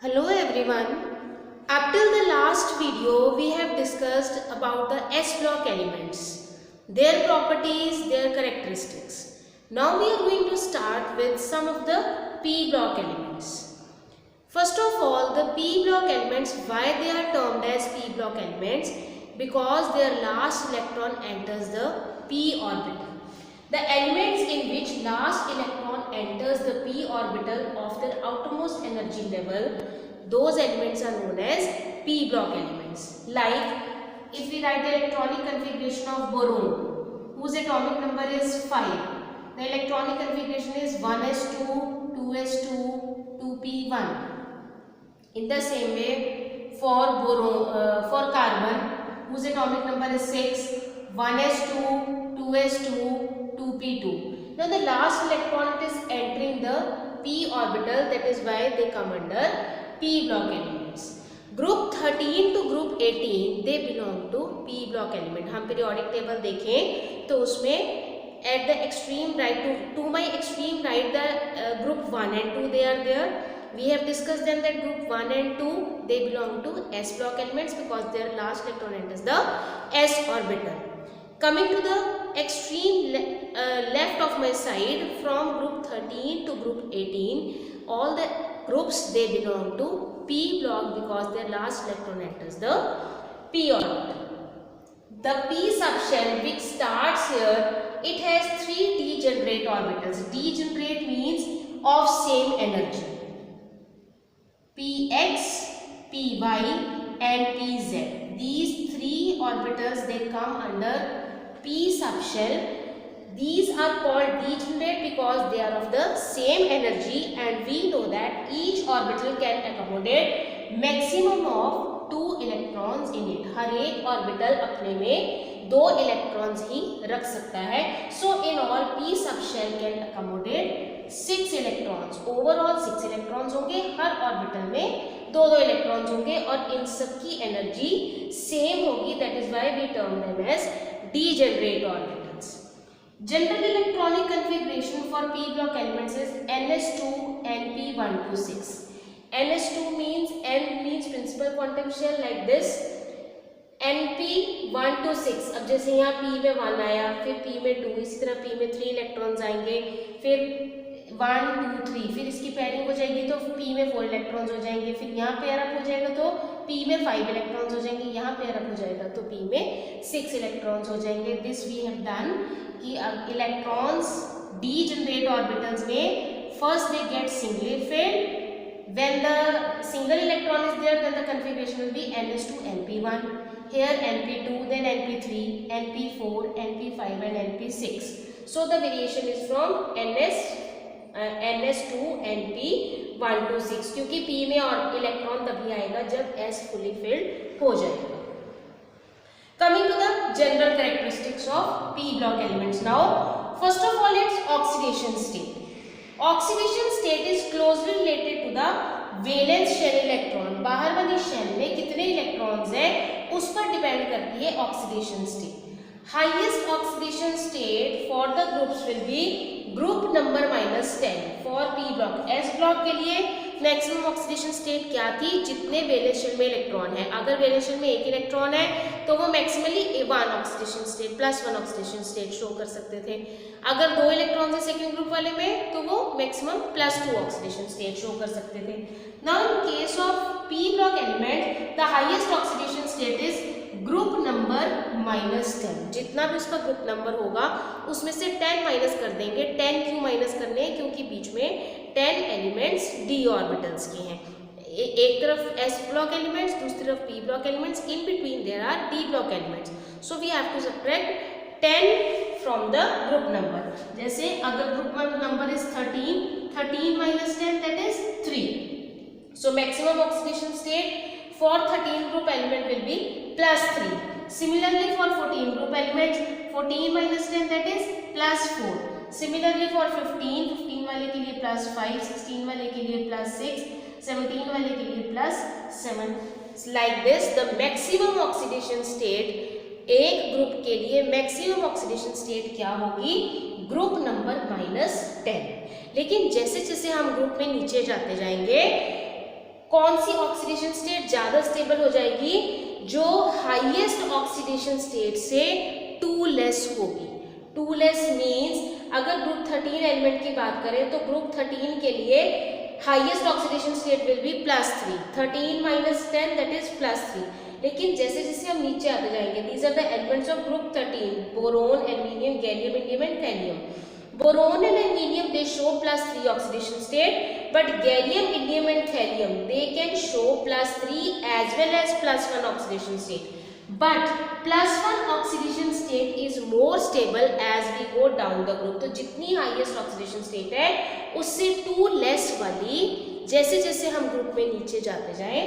Hello everyone. Up till the last video we have discussed about the S block elements, their properties, their characteristics. Now we are going to start with some of the P block elements. First of all, the P block elements, why they are termed as P block elements? Because their last electron enters the P orbital. The elements in which last electron enters the p orbital of their outermost energy level, those elements are known as p block elements. Like if we write the electronic configuration of boron, whose atomic number is 5, the electronic configuration is 1s2, 2s2, 2p1. In the same way, for for carbon, whose atomic number is 6, 1s2, 2s2, 2p2. Now the last electron is entering the p orbital, that is why they come under p block elements. Group 13 to group 18 they belong to p block element. हम periodic table देखें तो उसमें at the extreme right to my extreme right the group 1 and 2 they are there. We have discussed then that group 1 and 2 they belong to s block elements because their last electron enters the s orbital. Coming to the extreme left of my side, from group 13 to group 18, all the groups they belong to p block because their last electron enters the p orbital. The p subshell which starts here, it has 3 degenerate orbitals. Degenerate means of same energy. px, py and pz. These 3 orbitals they come under p subshell. These are called degenerate because they are of the same energy, and we know that each orbital can accommodate maximum of 2 electrons in it. हर एक orbital अपने में 2 electrons ही रख सकता है. So in all p subshell can accommodate 6 electrons. Overall 6 electrons होंगे, हर orbital में 2 electrons होंगे और इन सब की energy same होगी. That is why we term them as degenerate orbitals. General electronic configuration for p block elements is ns2 np126. ns2 means n means principal quantum shell like this. np126, अब जैसे यहाँ p में 1 आया, फिर p में 2, इसी तरह p में 3 इलेक्ट्रॉन्स आएंगे, फिर 1 2 3, फिर इसकी पेयरिंग हो जाएगी तो p में 4 इलेक्ट्रॉन्स हो जाएंगे, फिर यहाँ पेयर अप हो जाएगा तो p में 5 इलेक्ट्रॉन्स हो जाएंगे, यहाँ पेयर अप हो जाएगा तो p में 6 इलेक्ट्रॉन्स हो जाएंगे. दिस वी हैव डन कि अब इलेक्ट्रॉन्स डीजेनरेट ऑर्बिटल्स में first they get singly field. When the single electron is there, then the configuration will be ns2 np1, here np2, then np3, np4, np5 and np6. So the variation is from ns2 np1 to 6, क्योंकि p में और electron तभी आएगा जब s fully filled हो जाएगा. Coming to the general characteristics of p block elements. Now first of all, its oxidation state. Oxidation state is closely related to the valence shell electron. बाहर वाली shell में कितने electrons हैं उस पर depend करती है oxidation state. Highest oxidation state for the groups will be group number -10 for P block. S block के लिए मैक्सिमम ऑक्सीडेशन स्टेट क्या थी? जितने वैलेंस शेल में इलेक्ट्रॉन है, अगर वैलेंस शेल में एक इलेक्ट्रॉन है तो वो maximally 1 oxidation state +1 oxidation state show कर सकते थे. अगर 2 इलेक्ट्रॉन है सेकेंड ग्रुप वाले में तो वो मैक्सिमम +2 ऑक्सीडेशन स्टेट शो कर सकते थे. Now in case of P block element the highest oxidation state is group number -10. जितना भी उसका ग्रुप नंबर होगा उसमें से 10 माइनस कर देंगे. 10 क्यों माइनस करने हैं? क्योंकि बीच में 10 एलिमेंट्स d ऑर्बिटल्स के हैं. एक तरफ s ब्लॉक एलिमेंट्स, दूसरी तरफ p block elements, in between there are d block elements. So we have to subtract 10 from the group number. जैसे अगर group number is 13 minus 10 that is 3. So maximum oxidation state for 13 group element will be +3. Similarly for 14 group elements, 14 minus 10 that is +4. Similarly for 15 वाले के लिए +5, 16 वाले के लिए +6, 17 वाले के लिए +7. Like this the maximum oxidation state एक ग्रुप के लिए मैक्सिमम ऑक्सीडेशन स्टेट क्या होगी? Group number -10. लेकिन जैसे जैसे हम ग्रुप में नीचे जाते जाएंगे कौन सी ऑक्सीडेशन स्टेट ज़्यादा स्टेबल हो जाएगी? जो हाईएस्ट ऑक्सीडेशन स्टेट से 2 लेस होगी। 2 लेस मीन्स अगर ग्रुप 13 एलिमेंट की बात करें तो ग्रुप 13 के लिए highest oxidation state will be +3, 13 - 10 that is +3। लेकिन जैसे जैसे हम नीचे आते जाएंगे, these are the elements of group 13, boron, aluminium, gallium, indium and thallium. Boron and aluminium they show +3 oxidation state, but gallium, indium and thallium they can show +3 as well as +1 oxidation state. But +1 oxidation state is more stable as we go down the group. तो जितनी highest oxidation state है उससे 2 less वाली, जैसे जैसे हम group में नीचे जाते जाएं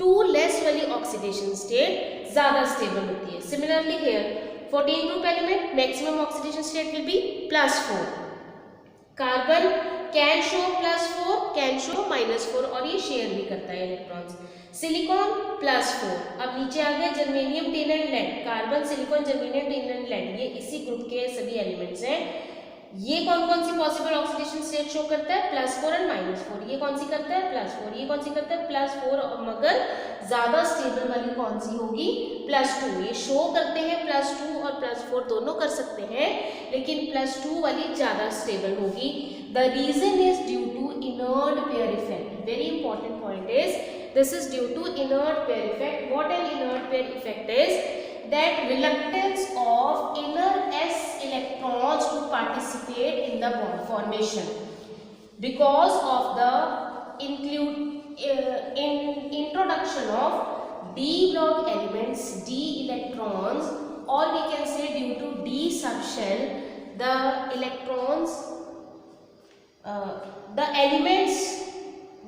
2 less वाली oxidation state ज़्यादा stable होती है. Similarly here 14 group element maximum oxidation state will be +4. Carbon can show +4, can show -4 और ये शेयर भी करता है इलेक्ट्रॉन्स. सिलिकॉन +4. अब नीचे आ गए germanium, tin and lead. Carbon, silicon, germanium, tin and lead ये इसी ग्रुप के सभी एलिमेंट्स हैं. ये कौन कौन सी पॉसिबल ऑक्सीडेशन स्टेट शो करता है? +4 और -4. ये कौन सी करता है? +4. ये कौन सी करता है? +4. और मगर ज्यादा स्टेबल वाली कौन सी होगी? +2. ये शो करते हैं +2 और +4 दोनों कर सकते हैं, लेकिन +2 वाली ज्यादा स्टेबल होगी. The reason is due to inert pair effect. Very important point is this is due to inert pair effect. What an inert pair effect is? That reluctance of inner s electrons to participate in the bond formation because of the introduction of d block elements, d electrons, or we can say due to d subshell, the electrons, the elements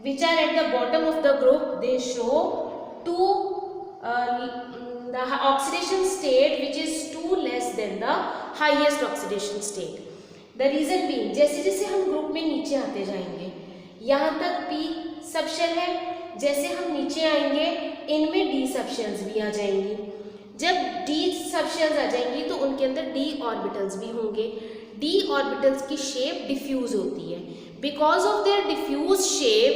which are at the bottom of the group they show the oxidation state which is 2 less than the highest oxidation state. The reason being, जैसे जैसे हम group में नीचे आते जाएंगे, यहाँ तक p subshell है, जैसे हम नीचे आएंगे इनमें d सबशेल्स भी आ जाएंगी. जब d सबशेल्स आ जाएंगी तो उनके अंदर d ऑर्बिटल्स भी होंगे. d ऑर्बिटल्स की शेप डिफ्यूज होती है. Because of their diffuse shape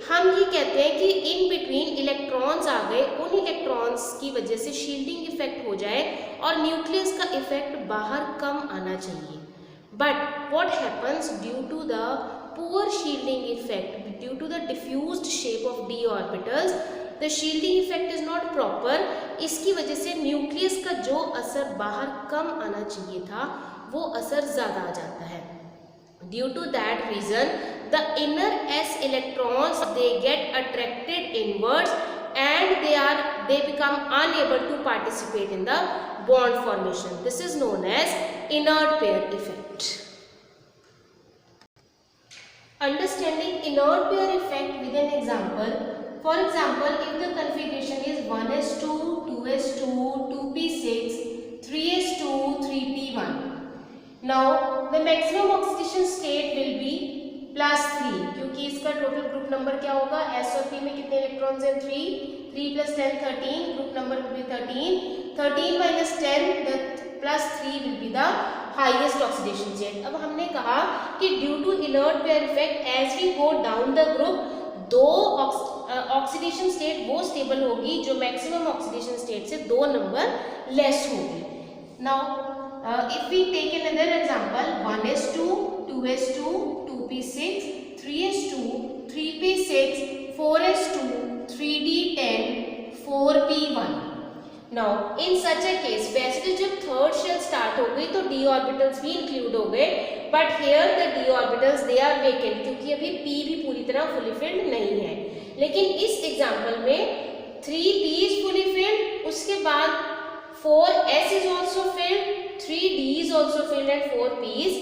हम ये कहते हैं कि इन बिटवीन इलेक्ट्रॉन्स आ गए. उन इलेक्ट्रॉन्स की वजह से शील्डिंग इफेक्ट हो जाए और न्यूक्लियस का इफेक्ट बाहर कम आना चाहिए. But what happens due to the poor shielding effect, due to the diffused shape of d orbitals, the shielding effect is not proper. इसकी वजह से न्यूक्लियस का जो असर बाहर कम आना चाहिए था वो असर ज़्यादा आ जाता है. Due to that reason, the inner s electrons they get attracted inwards and they become unable to participate in the bond formation. This is known as inert pair effect. Understanding inert pair effect with an example. For example, if the configuration is 1s2, 2s2, 2p6, 3s2, 3p1. Now the maximum oxidation state will be +3, क्योंकि इसका total group number क्या होगा? s और p में कितने electrons हैं? 3. 3 + 10 13. Group number will be 13. 13 - 10 the +3 will be the highest oxidation state. अब हमने कहा कि due to inert pair effect as we go down the group, दो ऑक्सीडेशन स्टेट वो स्टेबल होगी जो मैक्सिमम ऑक्सीडेशन स्टेट से 2 नंबर लेस होगी. Now if we take another example, 1s2, 2s2, 2p6, 3s2, 3p6, 4s2, 3d10, 4p1. Now in such a case, वैसे तो जब third shell start हो गई तो d ऑर्बिटल्स भी इंक्लूड हो गए, but here the d orbitals they are vacant, क्योंकि अभी p भी पूरी तरह फुली फिल्ड नहीं है. लेकिन इस एग्जाम्पल में 3p इज फुली फिल्ड, उसके बाद 4s is also filled, 3d is also filled and 4p is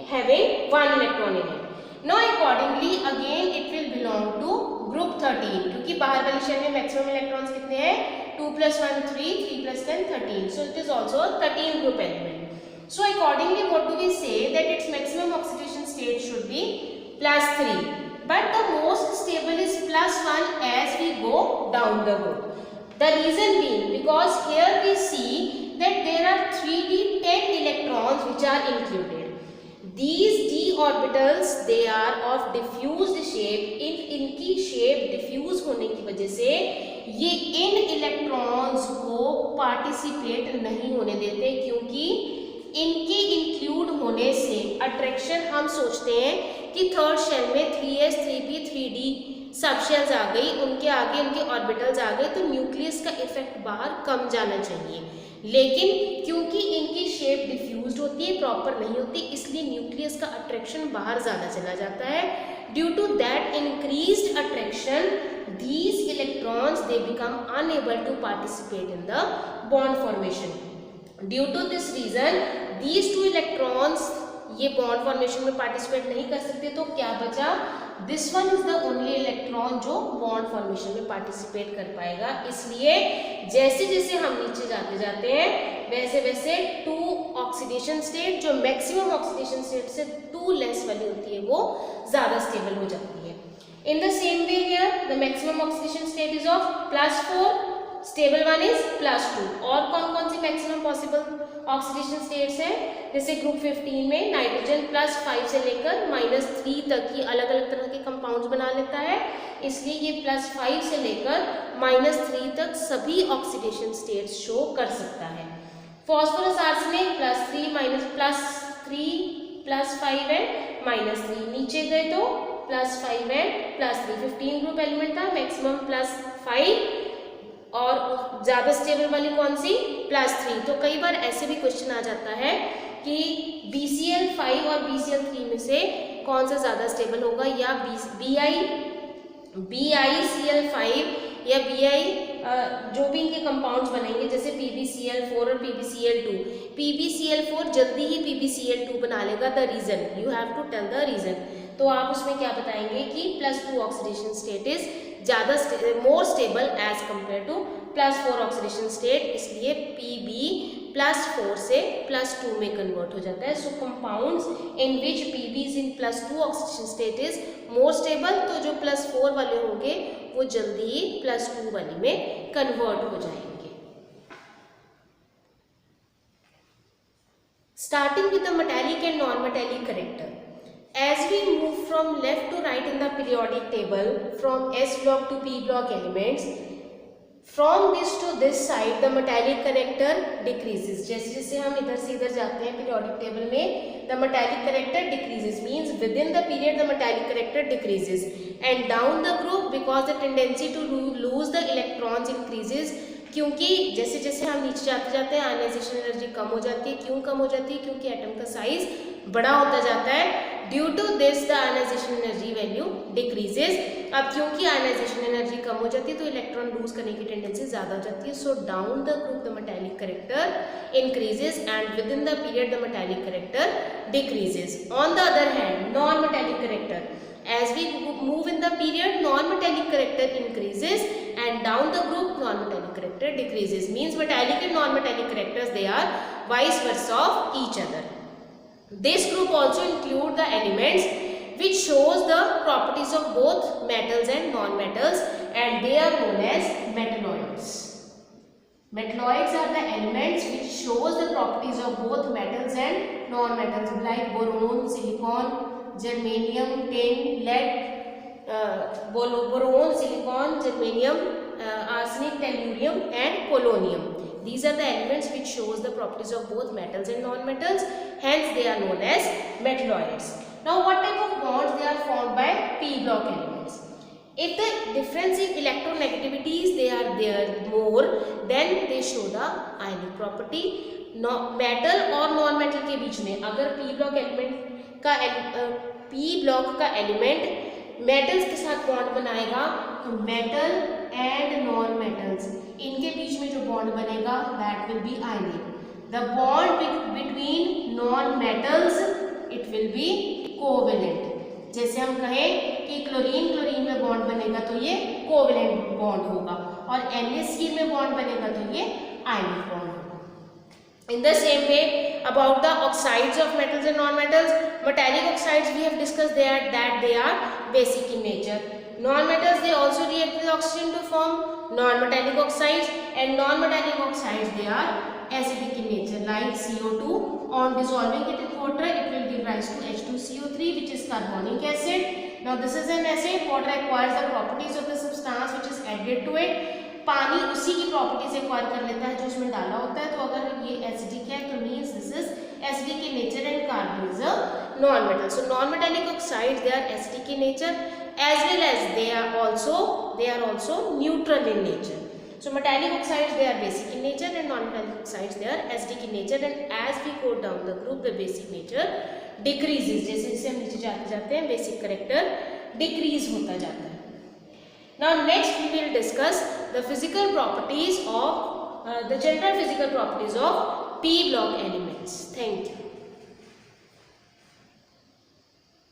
having 1 electron in it. Now accordingly again it will belong to group 13, क्योंकि बाहर वाली शेल में मैक्सिमम इलेक्ट्रॉन्स कितने हैं? 2 + 1 3, 3 + 10 13. So it is also a 13 group element. So accordingly what do we say? That its maximum oxidation state should be +3. But the most stable is +1 as we go down the group. The reason being because here we see that there are 3d10 electrons which are included. These d orbitals they are of diffused shape. In इनकी shape diffuse होने की वजह से ये इन electrons को participate नहीं होने देते, क्योंकि इनके इंक्लूड होने से अट्रैक्शन, हम सोचते हैं कि थर्ड शेल में 3s 3p 3d सब शेल्स आ गई, उनके आगे उनके ऑर्बिटल्स आ गए, तो न्यूक्लियस का इफेक्ट बाहर कम जाना चाहिए, लेकिन क्योंकि इनकी शेप डिफ्यूज्ड होती है, प्रॉपर नहीं होती, इसलिए न्यूक्लियस का अट्रैक्शन बाहर ज़्यादा चला जाता है। Due to that increased attraction these electrons they become unable to participate in the bond formation. Due to this reason these two electrons ये bond formation में participate नहीं कर सकते, तो क्या बचा, this one is the only electron जो bond formation में participate कर पाएगा। इसलिए जैसे जैसे हम नीचे जाते जाते हैं वैसे वैसे 2 ऑक्सीडेशन स्टेट जो मैक्सिमम ऑक्सीडेशन स्टेट से 2 लेस वाली होती है वो ज़्यादा स्टेबल हो जाती है। In the same way here the maximum oxidation state is of +4, stable one is +2। और कौन कौन सी maximum possible oxidation states हैं, जैसे ग्रुप 15 में नाइट्रोजन +5 से लेकर -3 तक की अलग अलग तरह के कंपाउंड्स बना लेता है, इसलिए ये +5 से लेकर -3 तक सभी ऑक्सीडेशन स्टेट्स शो कर सकता है। फॉस्फोरस आर्सेनिक +3 +5 एंड -3, नीचे गए तो +5 एंड +3, 15 ग्रुप एलिमेंट था, मैक्सिमम +5 और ज़्यादा स्टेबल वाली कौन सी, +3। तो कई बार ऐसे भी क्वेश्चन आ जाता है कि BCl5 और BCl3 में से कौन सा ज़्यादा स्टेबल होगा, या BiCl5 या Bi जो भी इनके कंपाउंड्स बनेंगे, जैसे PbCl4 और PbCl2, PbCl4 जल्दी ही PbCl2 बना लेगा, the reason you have to tell the reason. तो आप उसमें क्या बताएंगे कि +2 ऑक्सीडेशन स्टेट इज ज़्यादा more stable as compare to +4 oxidation state, इसलिए Pb +4 से +2 में कन्वर्ट हो जाता है। So compounds in which Pb is in +2 oxidation state is more stable, तो जो +4 वाले होंगे वो जल्दी ही +2 वाली में कन्वर्ट हो जाएंगे। Starting with the metallic and non metallic character, as we move from left to right in the periodic table from S block to P block elements, from this to this side the metallic character decreases। जैसे जैसे हम इधर से इधर जाते हैं periodic table में, the metallic character decreases, means within the period the metallic character decreases, and down the group because the tendency to lose the electrons increases, क्योंकि जैसे जैसे हम नीचे जाते जाते हैं आयनाइजेशन एनर्जी कम हो जाती है। क्यों कम हो जाती है, क्योंकि एटम का साइज बड़ा होता जाता है। Due to this the ionization energy value decreases. अब क्योंकि आयनाइजेशन एनर्जी कम हो जाती है तो इलेक्ट्रॉन लूज करने की टेंडेंसी ज़्यादा हो जाती है। So down the group the metallic character increases and with in the period the metallic character decreases. On the other hand non metallic character, as we move in the period non-metallic character increases and down the group non-metallic character decreases, means metallic and non-metallic characters they are vice versa of each other. This group also include the elements which shows the properties of both metals and non-metals and they are known as metalloids. Metalloids are the elements which shows the properties of both metals and non-metals like boron, silicon, germanium, tin, lead, boron, silicon, germanium, arsenic, tellurium and polonium. These are the elements which shows the properties of both metals and non-metals, hence they are known as metalloids. Now what type of bonds they are formed by p block elements? If the difference in electronegativities they are there more, then they show the ionic property. Metal और non metal के बीच में अगर p block element का element metals के साथ bond बनाएगा तो metal and non metals इनके बीच में जो बॉन्ड बनेगा that will be ionic. The bond between non metals it will be covalent. जैसे हम कहें कि क्लोरीन क्लोरीन में बॉन्ड बनेगा तो ये कोवेलेंट बॉन्ड होगा और NaCl में बॉन्ड बनेगा तो ये आयनिक बॉन्ड होगा। In the same way about the oxides of metals and non-metals, metallic oxides we have discussed that they are basic in nature. Non-metals they also react with oxygen to form non-metallic oxides and non-metallic oxides they are acidic in nature like CO2. On dissolving it in water it will give rise to H2CO3 which is carbonic acid. Now this is an acid. Water acquires the properties of the substance which is added to it. पानी उसी की properties acquire कर लेता है जो उसमें डाला होता है. तो अगर ये एसिडिक है तो means this is acidic in nature and carbon is a non-metal. So non-metallic oxides, they are acidic in nature as well as they are also neutral in nature. So metallic oxides, they are basic in nature and non-metallic oxides, they are acidic in nature. And as we go down the group, the basic nature decreases. जैसे जैसे हम नीचे जाते जाते हैं basic character decrease होता जाता है. Now next we will discuss the physical properties of the general physical properties of p block elements. Thank you.